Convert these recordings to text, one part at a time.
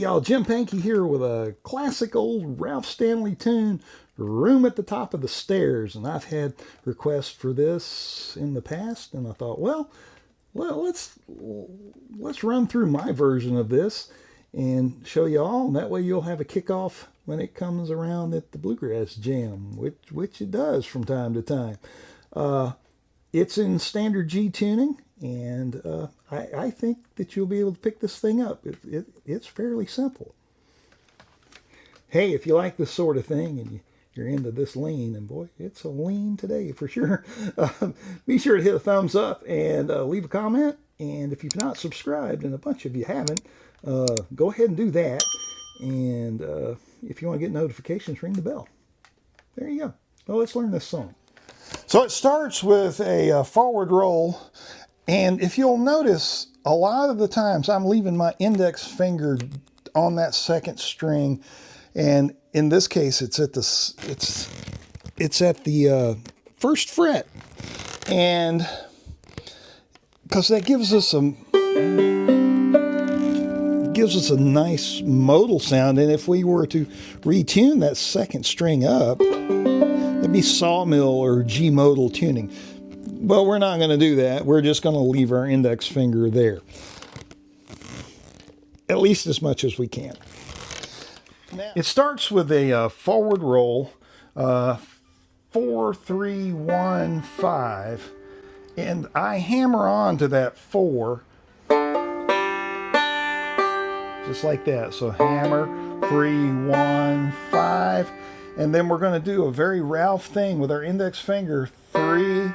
y'all, Jim Pankey here with a classic old Ralph Stanley tune, Room at the Top of the Stairs. And I've had requests for this in the past, and I thought, well, let's run through my version of this and show you all, and that way you'll have a kickoff when it comes around at the Bluegrass Jam, which it does from time to time. It's in standard G tuning, and I think that you'll be able to pick this thing up. It's fairly simple. Hey, if you like this sort of thing and you're into this lean, and boy, it's a lean today for sure, be sure to hit a thumbs up and leave a comment. And if you've not subscribed, and a bunch of you haven't, go ahead and do that. And if you want to get notifications, ring the bell. There you go. Well, let's learn this song. So it starts with a forward roll, and if you'll notice, a lot of the times I'm leaving my index finger on that second string, and in this case it's at the first fret, and because that gives us a nice modal sound. And if we were to retune that second string up, it'd be sawmill or G modal tuning. But we're not going to do that. We're just going to leave our index finger there, at least as much as we can. Now, it starts with a forward roll, 4, 3, 1, 5, and I hammer on to that 4, just like that. So hammer, 3, 1, 5, and then we're going to do a very Ralph thing with our index finger, 3,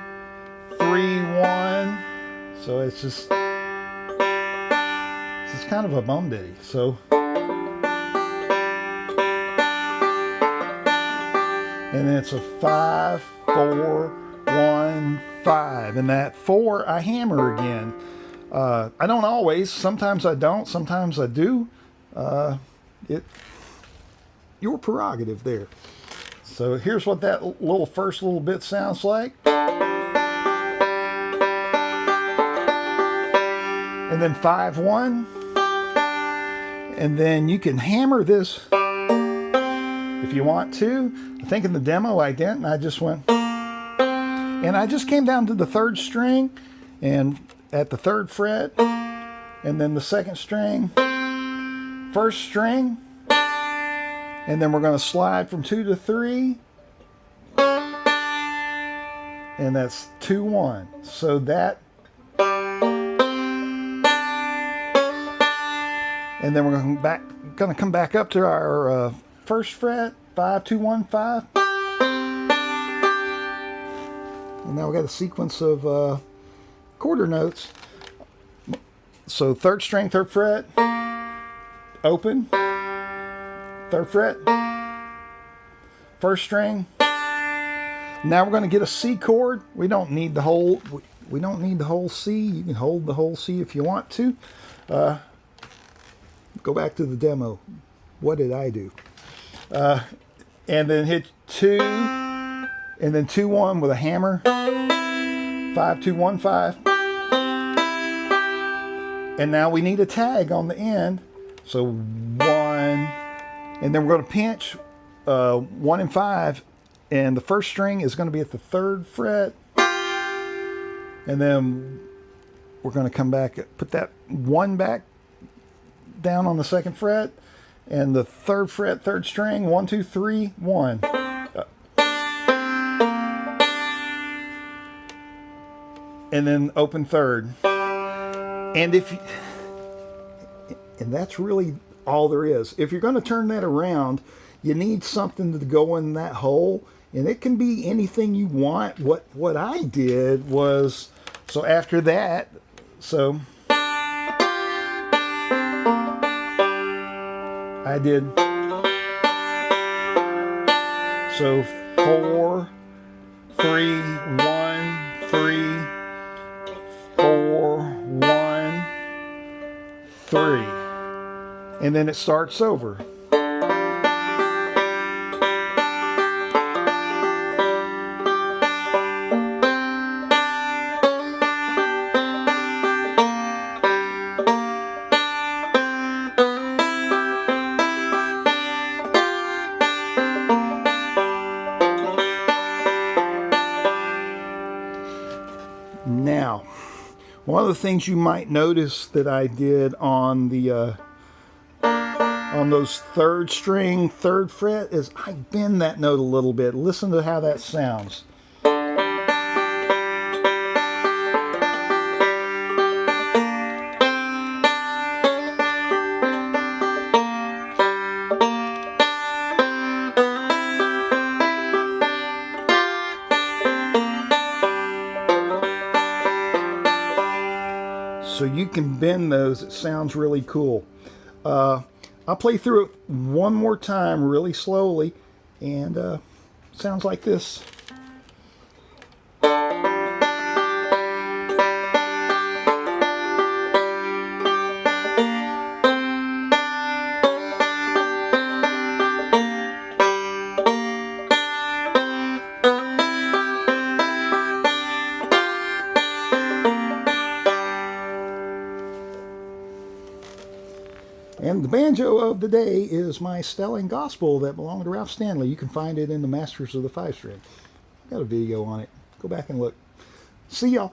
3, 1. So it's just kind of a bum ditty. So, and then it's a 5, 4, 1, 5, and that 4 I hammer again. I don't always. Sometimes I don't. Sometimes I do. Your prerogative there. So here's what that first little bit sounds like. And then 5, 1. And then you can hammer this if you want to. I think in the demo I didn't. I just went, and I just came down to the 3rd string and at the 3rd fret, and then the 2nd string, 1st string, and then we're going to slide from 2 to 3, and that's 2, 1. So that, and then we're going to come back up to our 1st fret, 5, 2, 1, 5, and now we got a sequence of quarter notes. So 3rd string, 3rd fret, open, 3rd fret, 1st string. Now we're going to get a C chord. We don't need the whole C. You can hold the whole C if you want to. Go back to the demo. What did I do? And then hit 2, and then 2, 1 with a hammer. 5, 2, 1, 5. And now we need a tag on the end. So 1, and then we're going to pinch 1 and 5, and the 1st string is going to be at the 3rd fret. And then we're going to come back, put that 1 back down on the 2nd fret, and the 3rd fret, 3rd string, 1, 2, 3, 1. And then open 3rd. And and that's really all there is. If you're going to turn that around, you need something to go in that hole, and it can be anything you want. What I did was, so after that, so I did, so 4, 3, 1, 3, 4, 1, 3, and then it starts over. Now, one of the things you might notice that I did on the on those third string, third fret, is I bend that note a little bit. Listen to how that sounds. So you can bend those. It sounds really cool. I'll play through it one more time really slowly, and sounds like this. And the banjo of the day is my Stelling Gospel that belonged to Ralph Stanley. You can find it in the Masters of the Five String. Got a video on it. Go back and look. See y'all.